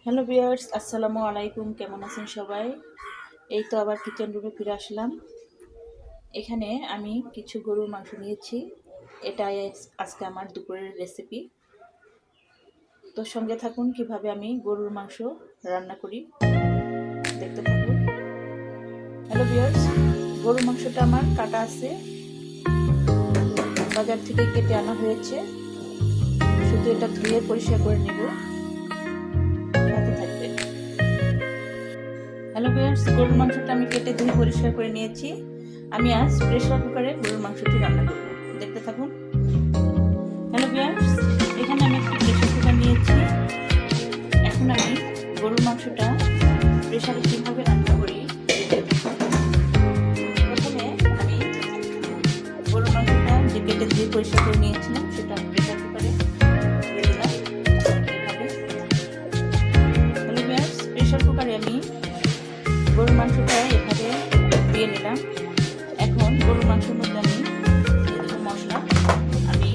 Hello viewers, আসসালামু আলাইকুম। কেমন আছেন সবাই? এই তো আবার কিচেন রুমে ফিরে আসলাম। এখানে আমি কিছু গরুর মাংস নিয়েছি। এটাই আজকে আমার দুপুরের রেসিপি। তো সঙ্গে থাকুন কিভাবে আমি গরুর মাংস রান্না করি, দেখতে থাকুন। হ্যালো ভিউয়ার্স, গরুর মাংসটা আমার কাটা আছে, বাজার থেকে কেটে আনা হয়েছে। শুধু এটা ধুয়ে পরিষ্কার করে নেব, সাথে থাকবে। হ্যালো ভিউয়ার্স, গরুর মাংসটা আমি কেটে ধুয়ে পরিষ্কার করে নিয়েছি। আমি আজ প্রেসার কুকারে গরুর মাংসটি রান্না করব, দেখতে থাকুন। হ্যালো ভিউয়ার্স, এখানে আমি একটি প্রেসার কুকার নিয়েছি। এখন আমি গরুর মাংসটা প্রেসারে কীভাবে রান্না করি। প্রথমে আমি গরুর মাংসটা যে কেটে ধুয়ে পরিষ্কার করে নিয়েছিলাম সেটা প্রেসার কুকারে দিয়ে দিলাম এভাবে। হ্যালো ভিউয়ার্স, প্রেসার কুকারে আমি গরুর মাংসটা এভাবে দিয়ে নিলাম। এখন গরুর মাংসের মধ্যে আমি দিয়ে দেবো মশলা। আমি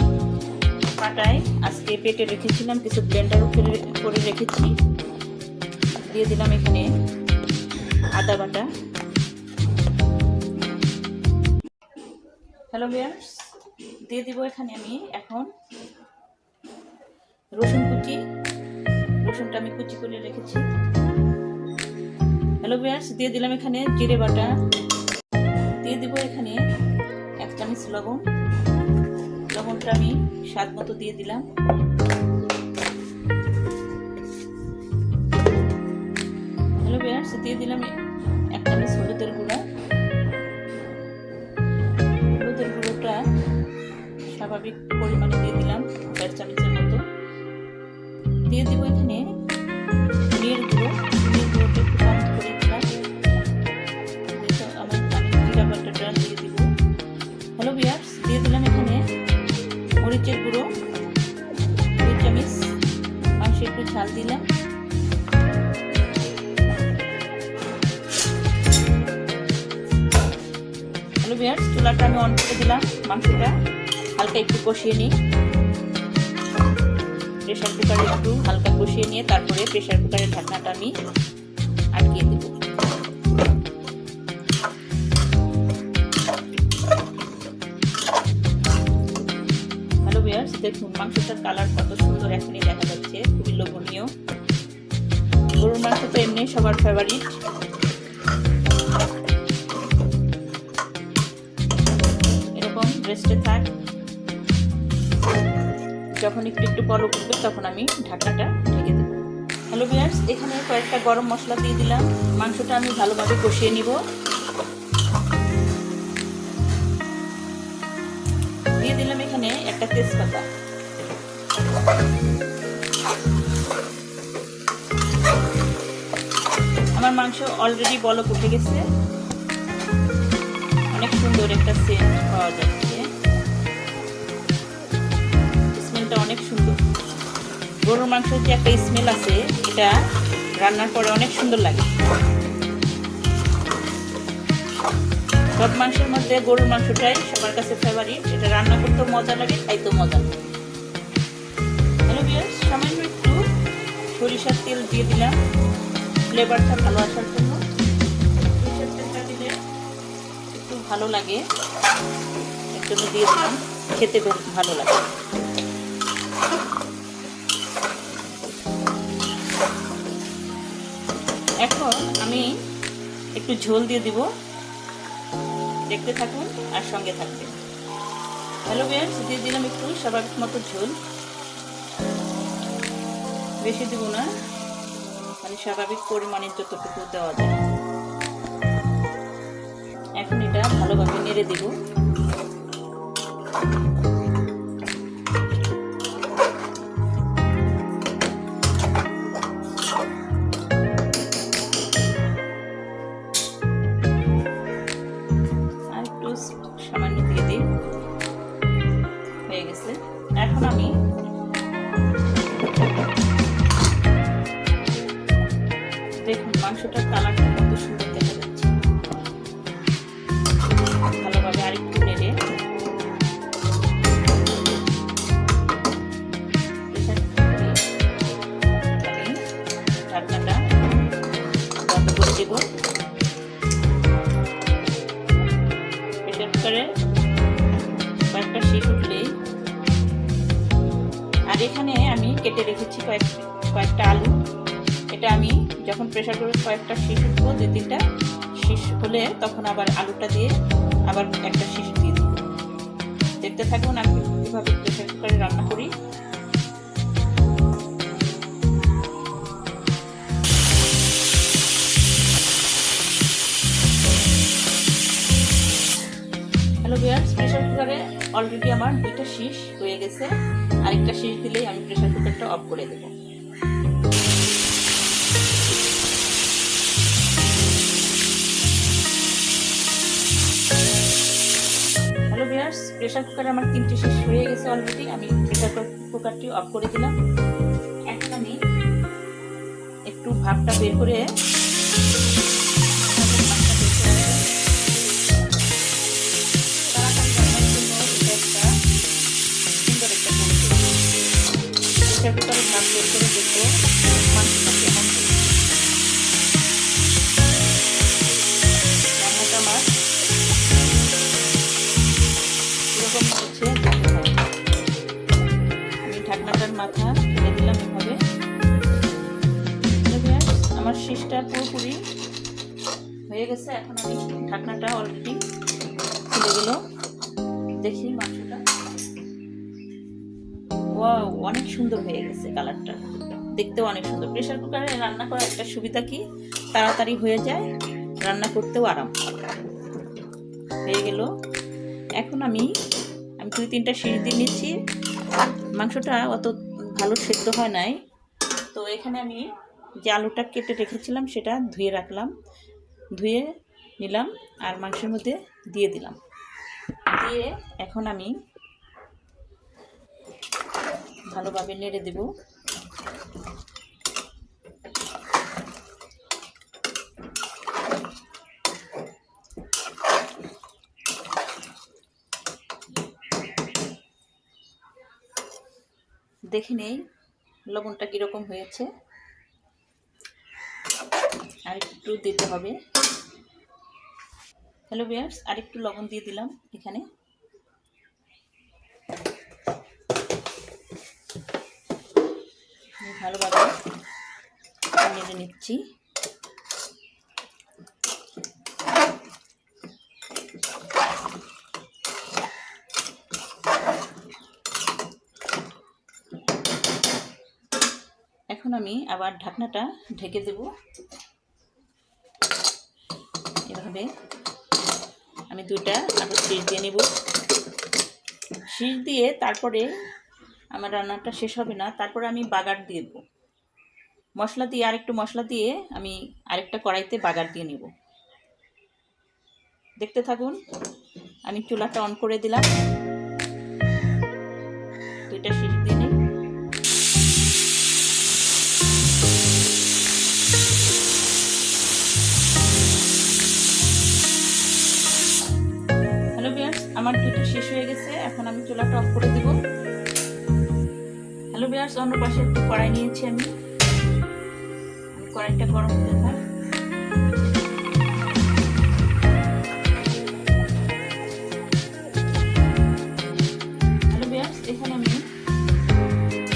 পাটায় আজকে পেটে রেখেছিলাম, কিছু ব্লেন্ডার করে রেখেছি। দিয়ে দিলাম এখানে আদা বাটা। হ্যালো ভিউয়ার্স, দিয়ে দিব এখানে আমি এখন রসুন কুচি। রসুনটা আমি কুচি করে রেখেছি। হ্যালো ভিউয়ার্স, দিয়ে দিলাম এখানে জিরে বাটা। দিয়ে দিব এখানে 1 চামচ লবণ। লবণটা আমি স্বাদ মতো দিয়ে দিলাম। হ্যালো ভিউয়ার্স, দিয়ে দিলাম 1 চামচ হলুদের গুঁড়া। হলুদের গুঁড়োটা স্বাভাবিক পরিমাণে দিয়ে দিলাম, 4 চামচের মতো। দিয়ে দিব এখানে ধনিয়ার গুঁড়ো। ধনিয়ার গুঁড়োটা একটু কম করে দিলাম। জিরা বাটাটা দিয়ে দিব। হ্যালো ভিউয়ার্স, দিয়ে দিলাম এখানে মরিচের গুঁড়ো 2 চামচ। মাংসে একটু ঝাল দিলাম। হ্যালো ভিউয়ার্স, চুলাটা আমি অন করে দিলাম। মাংসটা হালকা একটু কষিয়ে নিই। প্রেসার কুকারে একটু হালকা কষিয়ে নিয়ে তারপরে প্রেসার কুকারের ঢাকনাটা আমি আটকিয়ে দেব। হ্যালো ভিউয়ার্স, দেখুন মাংসটার কালার কত সুন্দর এখনই দেখা যাচ্ছে, খুবই লোভনীয়। গরুর মাংস তো এমনি সবার ফেভারিট। এরকম রেস্টে থাক, যখন একটু একটু বলক উঠবে তখন আমি ঢাকনাটা ঢেকে দেব। হ্যালো ভিউয়ার্স, এখানে কয়েকটা গরম মশলা দিয়ে দিলাম। মাংসটা আমি ভালোভাবে কষিয়ে নিব। দিয়ে দিলাম এখানে একটা তেজপাতা। আমার মাংস অলরেডি বলক উঠে গেছে, অনেক সুন্দর একটা সেন্ট পাওয়া যাচ্ছে। স্মেলটা অনেক সুন্দর। গরুর মাংসের যে একটা স্মেল আছে, এটা রান্নার পরে অনেক সুন্দর লাগে। সব মাংসের মধ্যে গরুর মাংসটাই সবার কাছে ফেভারিট। এটা রান্না করতেও মজা লাগে, খাইতেও মজা লাগে। হ্যালো ভিউয়ার্স, সামান্য একটু সরিষার তেল দিয়ে দিলাম ফ্লেভারটা ভালো আসার জন্য। সরিষার তেলটা দিলে একটু ভালো লাগে, এর জন্য দিয়ে দিলাম, খেতে বেশ ভালো লাগে। এখন আমি একটু ঝোল দিয়ে দিব, দেখতে থাকুন আর সঙ্গে থাকবেন। হ্যালো ভিউয়ার্স, দিয়ে দিলাম একটু স্বাভাবিক মতো ঝোল, বেশি দিব না, মানে স্বাভাবিক পরিমাণের যতটুকু দেওয়া যায়। এখন এটা ভালোভাবে নেড়ে দেব। সামান্য দিয়ে দিই, হয়ে গেছে। এখন আমি দেখুন মাংসটার কালারটা কত সুন্দর দেখা যাচ্ছে। ভালোভাবে আরেকটু নেড়ে ঢাকনা নিয়েছি কয়েকটা আলু। এটা আমি যখন প্রেসার করে কয়েকটা শীষ উঠবো, 2-3টা শীষ হলে তখন আবার আলুটা দিয়ে আবার একটা শীষ দিয়ে দিব। দেখতে থাকুন আমি কীভাবে প্রেসার কুকারে রান্না করি। হ্যালো ভিউয়ার্স, প্রেসার কুকারে অলরেডি আমার 2টা শীষ হয়ে গেছে। আরেকটা শীষ দিলেই আমি প্রেসার কুকারটা অফ করে দেবো। হ্যালো ভিউয়ার্স, প্রেসার কুকারে আমার 3টে শীষ হয়ে গেছে অলরেডি। আমি প্রেসার কুকারটি অফ করে দিলাম। এখন আমি একটু ভাপটা বের করে প্রেসার কুকারে ভাপ বের করে দেখবো মাংসটা কেমন হয়েছে। রান্নাটা আমার এরকম হচ্ছে, আমি ঢাকনাটার মাথা তুলে দিলাম এভাবে। আমার শীষটা পুরোপুরি হয়ে গেছে। এখন আমি ঢাকনাটা অলরেডি খুলে গেল, দেখি মাংসটা। ওয়াও, অনেক সুন্দর হয়ে গেছে, কালারটা দেখতেও অনেক সুন্দর। প্রেসার কুকারে রান্না করার একটা সুবিধা কি, তাড়াতাড়ি হয়ে যায়, রান্না করতেও আরাম হয়ে গেল। এখন আমি 2-3টা শীষ দিয়ে নিচ্ছি। মাংসটা অত ভালো সেদ্ধ হয় নাই, তো এখানে আমি যে আলুটা কেটে রেখেছিলাম সেটা ধুয়ে নিলাম আর মাংসের মধ্যে দিয়ে দিলাম। দিয়ে এখন আমি ভালোভাবে নেড়ে দেব। দেখে নেই লবণটা কীরকম হয়েছে, আর একটু দিতে হবে। হ্যালো ভিউয়ার্স, আরেকটু লবণ দিয়ে দিলাম এখানে। ভালোভাবে নেড়ে নিচ্ছি। এখন আমি আবার ঢাকনাটা ঢেকে দেব। এভাবে আমি 2টা আবার শীষ দিয়ে নেব। শীষ দিয়ে তারপরে আমার রান্নাটা শেষ হবে না, তারপরে আমি বাগার দিয়ে দেবো। মশলা দিয়ে আরেকটু মশলা দিয়ে আমি আরেকটা কড়াইতে বাগার দিয়ে নেব। দেখতে থাকুন। আমি চুলাটা অন করে দিলাম, 2টা শীষ দিয়ে নিই। হ্যালো ভিউয়ার্স, আমার 2টা শেষ হয়ে গেছে। এখন আমি চুলাটা অফ করে দেব। হ্যালো ভিউয়ার্স, অন্য পাশে একটু কড়াই নিয়েছি আমি। কড়াইটা গরম হতে থাক। হ্যালো ভিউয়ার্স, এখানে আমি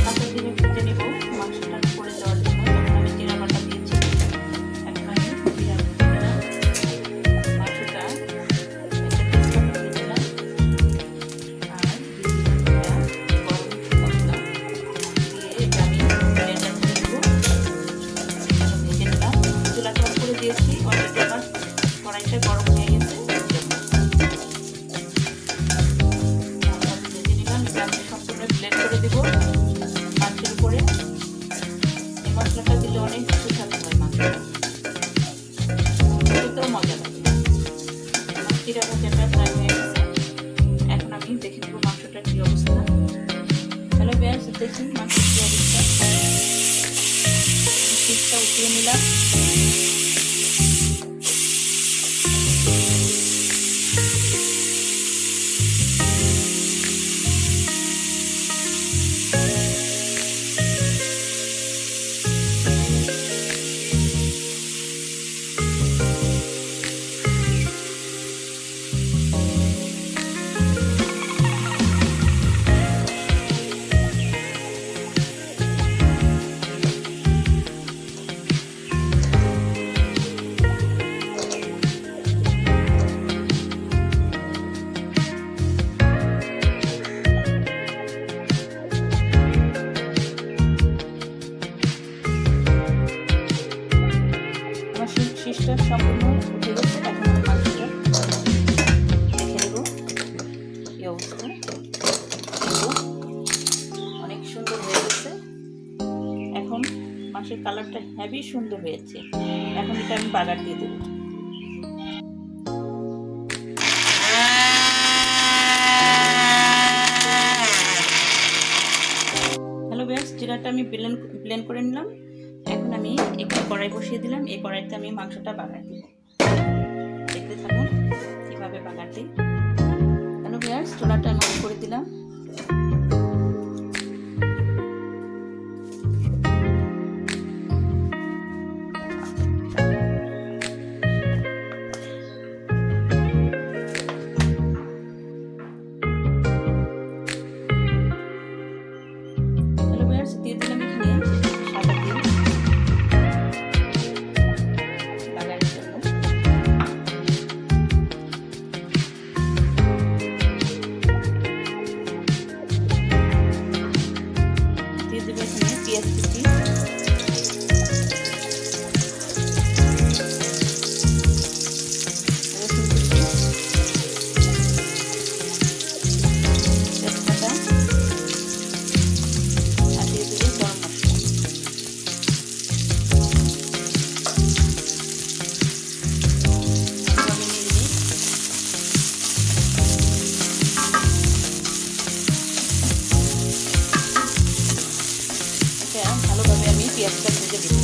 কাঁচা জিরে ভেজে নেব মাংসটা করে দেওয়ার জন্য। তখন আমি জিরা বাটা দিয়েছি। এখন আমি জিরা মাংসটা দিয়ে দিলাম আর গরম মশলা দিয়ে এটা আমি ভেজে নেব। চুলাটা অফ করে দিয়েছি। অলরেডি আমার কড়াইটা গরম হয়ে গেছে। ভেজে নিলাম, এটা আমি সম্পূর্ণ ব্লেন্ড করে দেবো মাংসের উপরে। এই মশলাটা দিলে অনেক সুস্বাদু হয় মাংসটা, খেতেও মজা লাগে। আমার জিরা ভাজাটা প্রায় হয়ে গেছে। এখন আমি দেখে নেবো মাংসটার কী অবস্থা। হ্যালো ভিউয়ার্স, দেখুন মাংসের কী অবস্থা। পিসটা উঠিয়ে নিলাম। মাংসটা হেভি সুন্দর হয়েছে। এখন এটা আমি বাগার দিয়ে দেবো। হ্যালো ভিউয়ার্স, জিরাটা আমি ব্লেন্ড করে নিলাম। এখন আমি একটু কড়াই বসিয়ে দিলাম। এই কড়াইতে আমি মাংসটা বাগার দিব। দেখতে থাকুন কিভাবে বাগার দিই। হ্যালো ভিউয়ার্স, চুলাটা আমি অন করে দিলাম। দিয়ে দিলাম এখানে সাদা তেল বাগারের জন্য। দিয়ে দেবো এখানে পেঁয়াজ কুচি, রসুন কুচি, তেজপাতা, আর দিয়ে দেবো গরম মশলা। ভালোভাবে আমি পেঁয়াজটা ভেজে দেব।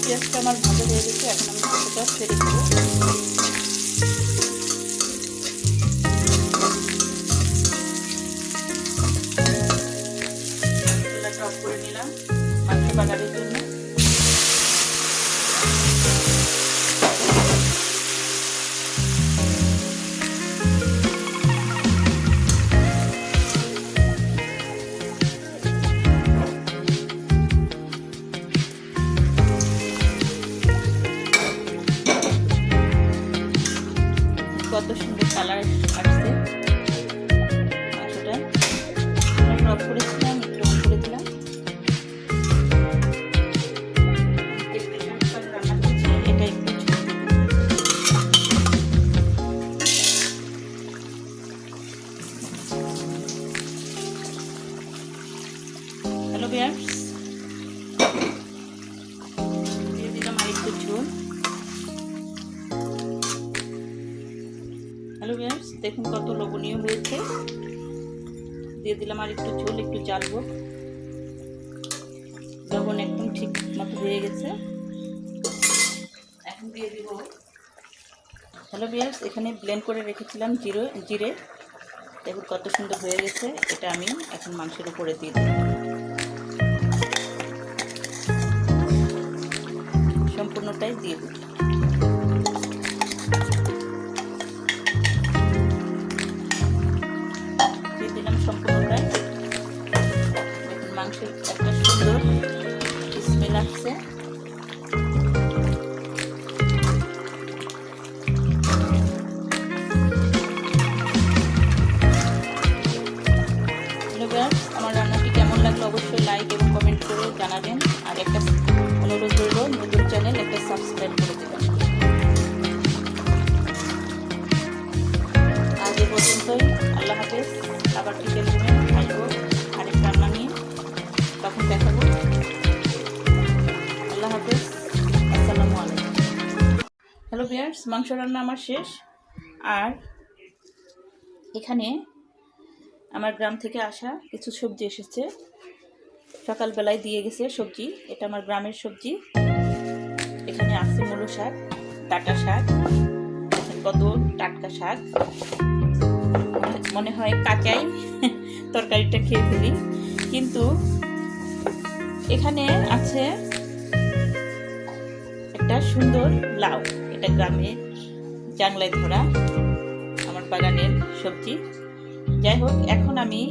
পেঁয়াজটা আমার ভাজা হয়ে গেছে। এখন আমি মাংসটা ছেড়ে দেবো। চুলাটা অফ করে নিলাম মাংস বাগারের জন্য। কত সুন্দর কালার আসছে মাংসটা। অফ করেছিলাম, একটু অন করে দিলাম। রান্না করছি এটা একটু হ্যালো ভিউয়ার্স, দিয়ে দিলাম আর একটু ঝোল। হ্যালো ভিউয়ার্স, দেখুন কত লোভনীয় হয়েছে। দিয়ে দিলাম আর একটু ঝোল, একটু জ্বালবো। লবণ একদম ঠিক মতো হয়ে গেছে। এখন দিয়ে দিব। হ্যালো ভিউয়ার্স, এখানে ব্লেন্ড করে রেখেছিলাম জিরে। দেখুন কত সুন্দর হয়ে গেছে। এটা আমি এখন মাংসের উপরে দিয়ে দেব। সম্পূর্ণটাই দিয়ে দেব। সম্পূর্ণটাই। দেখুন মাংসের একটা সুন্দর স্মেল আসছে। আমার রান্নাটি কেমন লাগলো অবশ্যই লাইক এবং কমেন্ট করে জানাবেন। আর একটা অনুরোধ রইল, নতুন চ্যানেল একটা সাবস্ক্রাইব করে দেবেন। আজ এ পর্যন্তই। আল্লাহ হাফেজ। আবার চিকেন আসবো আরেক রান্না নিয়ে, তখন দেখাবো। আল্লাহ হাফেজ, আসসালামু আলাইকুম। হ্যালো ভিউয়ার্স, মাংস রান্না আমার শেষ। আর এখানে আমার গ্রাম থেকে আসা কিছু সবজি এসেছে, সকালবেলায় দিয়ে গেছে সবজি। এটা আমার গ্রামের সবজি। এখানে আছে মূলো শাক, ডাঁটা শাক, কত টাটকা শাক। মনে হয় কাঁচাই তরকারিটা খেয়ে ফেলি, কিন্তু এখানে আছে একটা সুন্দর লাউ। এটা গ্রামের জাংলায় ধরা আমার বাগানের সবজি। যাই হোক, এখন আমি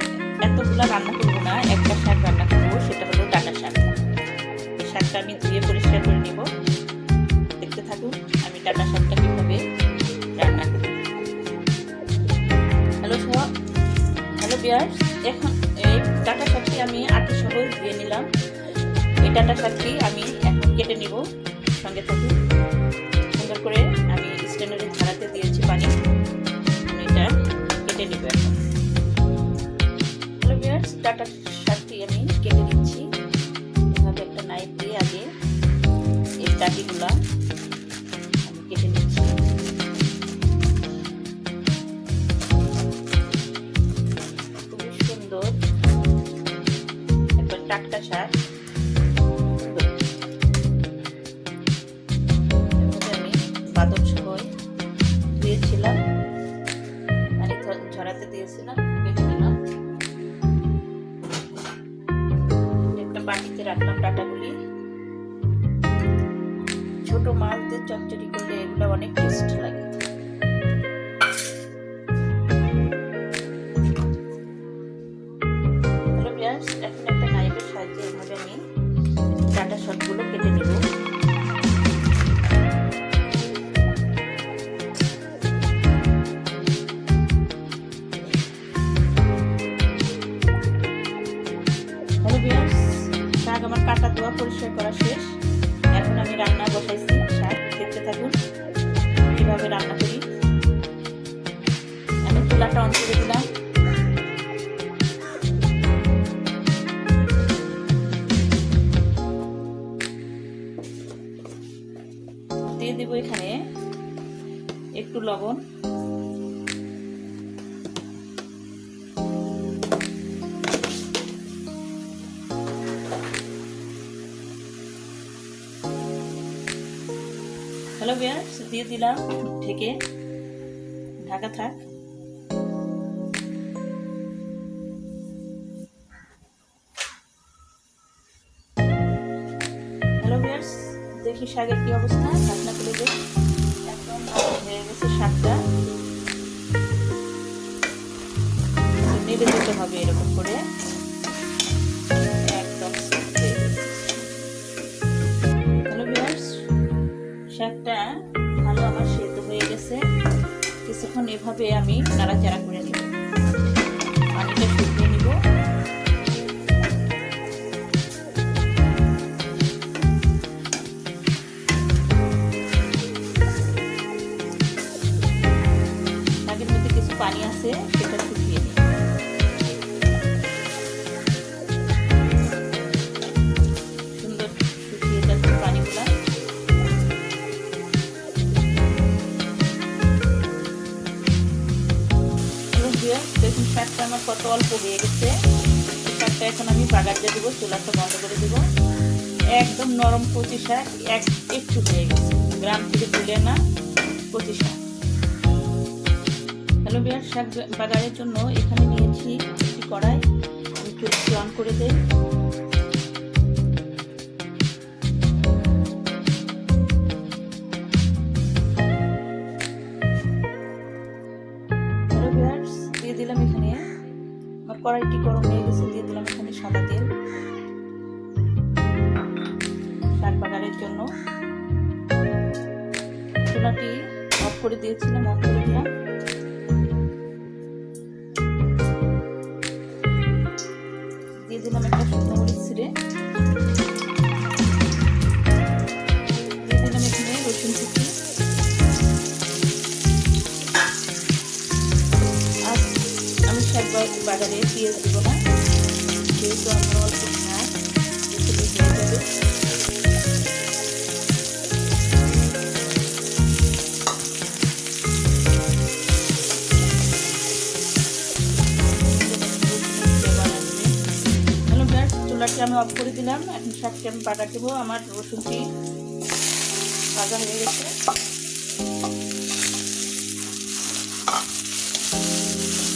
এতগুলা রান্না করবো না, একটা শাক রান্না করবো, সেটা হলো ডাঁটা শাক। এই শাকটা আমি ধুয়ে পরিষ্কার করে নিব। দেখতে থাকুন আমি ডাঁটা শাকটা কিভাবে রান্না করি। হ্যালো ভিউয়ার্স, এখন এই ডাঁটা শাকটি আমি আটি সহ ধুয়ে নিলাম। এই ডাঁটা শাকটি আমি এখন কেটে নিব। সঙ্গে থাকুন, সুন্দর করে ডাঁটার শাকটি আমি কেটে নিচ্ছি। এভাবে একটা নাইফ দিয়ে আগে এই ডাঁটিগুলা আমি কেটে নিচ্ছি। খুবই সুন্দর একবার টাটকা শাক। আমি বাদল সহ দিয়েছিলাম, পানি ঝরাতে দিয়েছিলাম, কেটে নিলাম। একটা বাটিতে রাখলাম ডাঁটাগুলি। ছোট মাছ দিয়ে চচ্চড়ি করলে এগুলো অনেক টেস্ট লাগে। হ্যালো ভিউয়ার্স, এখন একটা নাইফের সাহায্যে এভাবে আমি ডাঁটা সবগুলো কেটে নেব। হ্যালো ভিউয়ার্স, শাক আমার কাটা ধোয়া পরিষ্কার করা শেষ। এখন আমি রান্না বসাইছি। শাক দেখতে থাকুন কিভাবে রান্না করি। আমি চুলাটা অন করে দিলাম। দিয়ে দিব এখানে একটু লবণ, হ্যালো ভিউয়ার্স, দিয়ে দিলাম ঢেকে, ঢাকা থাক। হ্যালো ভিউয়ার্স, দেখি শাকের কি অবস্থা। ঢাকনা খুলে দেব। একদম হয়ে গেছে শাকটা। নেড়ে দিতে হবে এরকম করে, একদম। হ্যালো ভিউয়ার্স, শাকটা ভালো আমার সেদ্ধ হয়ে গেছে। কিছুক্ষণ এভাবে আমি নাড়াচাড়া করে নিব, পানিটা শুকিয়ে নিব। শাকের মধ্যে কিছু পানি আছে, সেটা শুকিয়ে নিব। সুন্দর শুকিয়ে যাচ্ছে পানিগুলা। দেখুন শাকটা আমার কত অল্প হয়ে গেছে। শাকটা এখন আমি বাগার দিয়ে দেবো, চুলাটা বন্ধ করে দেবো। একদম নরম কচি শাক, একটু হয়ে গেছে, গ্রাম থেকে তুলে না, কচি শাক। হ্যালো ভিউয়ার্স, শাক বাগারের জন্য এখানে নিয়েছি একটি কড়াই। আমি চুলাটি অন করে দেই। দিয়ে দিলাম এখানে, আমার কড়াইটি গরম হয়ে গেছে। দিয়ে দিলাম এখানে সাদা তেল, শাক বাগারের জন্য। চুলাটি অফ করে দিয়েছিলাম, অফ করে দিলাম। দিয়ে দিলাম একটা শুকনো মরিচ ছিঁড়ে। দিয়ে দিলাম এখানে রসুন কুচি। আমি শাক বাগারে পেঁয়াজ দিব না, যেহেতু আমরা অল্প শাক হয়ে যাবে। হ্যালো ভিউয়ার্স, চুলাটি আমি অফ করে দিলাম। এখন শাকটি আমি বাগার দেবো। আমার রসুনটি ভাজা হয়ে গেছে।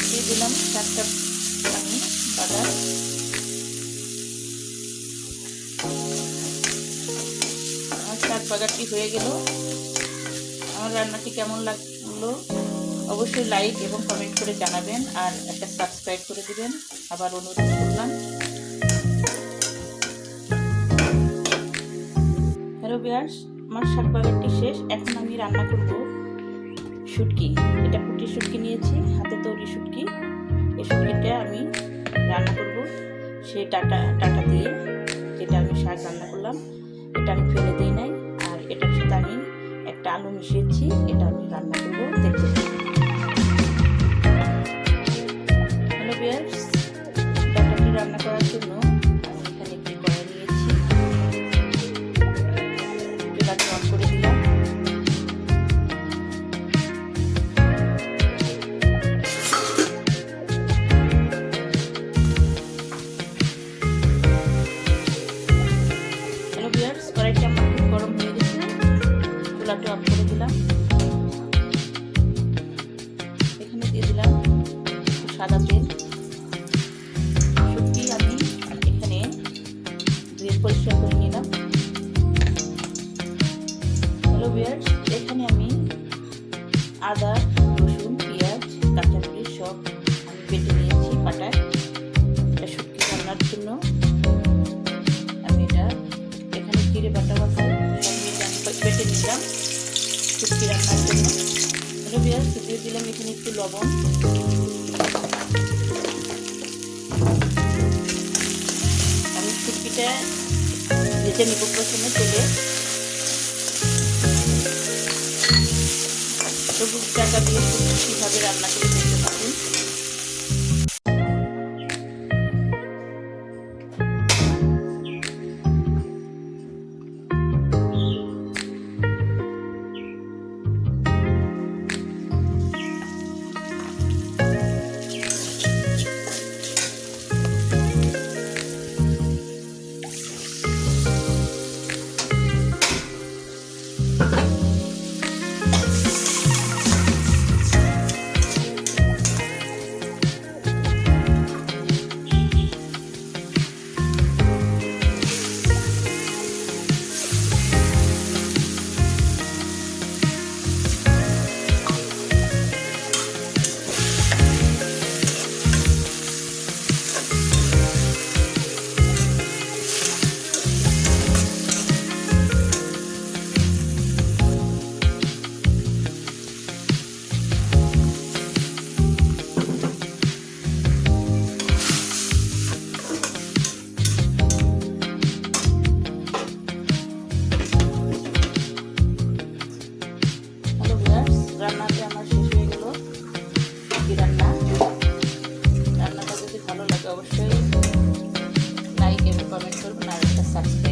দিয়ে দিলাম শাকটা আমি বাগার। আমার শাক বাগারটি হয়ে গেল। আমার রান্নাটি কেমন লাগলো অবশ্যই লাইক এবং কমেন্ট করে জানাবেন, আর একটা সাবস্ক্রাইব করে দিবেন, আবার অনুরোধ করলাম। হ্যালো ভিউয়ার্স, আমার শাক বাগারটি শেষ। এখন আমি রান্না করব শুটকি। এটা পুঁটি শুটকি নিয়েছি, হাতে তৈরি শুটকি। এই শুটকিটা আমি রান্না করব সেই ডাঁটা দিয়ে, যেটা আমি শাক রান্না করলাম। এটা আমি ফেলে দিই নাই, আর এটার সাথে আমি একটা আলু মিশিয়েছি। এটা আমি রান্না করব, দেখতে হ্যালো ভিউয়ার্স, ডাঁটাটি রান্না করার জন্য আমি এখানে একটি কড়াই নিয়েছি, চুলাটা অন করে দিলাম। হ্যালো ভিউয়ার্স, কড়াইটা আমার খুব গরম হয়ে গেছে, চুলাটা অফ করে দিলাম। এখানে দিয়ে দিলাম সাদা তেল। শুটকি আমি এখানে ধুয়ে পরিষ্কার করে নিলাম। হ্যালো ভিউয়ার্স, এখানে আমি আদা, রসুন, পেঁয়াজ, কাঁচামরিচ সব আমি বেটে নিয়েছি পাটায়। এটা শুটকি রান্নার জন্য আমি এটা এখানে জিরে বাটাও আছে, সব মিলে আমি বেটে নিলাম শুটকি রান্নার জন্য। হ্যালো ভিউয়ার্স, দিয়ে দিলাম এখানে একটু লবণ। আমি শুটকিটা ভেজে নিব প্রথমে তেলে। সবুজ টাকা দিয়ে কীভাবে রান্না করে খেতে পারেন। রান্নাটা আমার শেষ হয়ে গেল। রান্নাটা যদি ভালো লাগে অবশ্যই লাইক এবং কমেন্ট করবেন আর একটা সাবস্ক্রাইব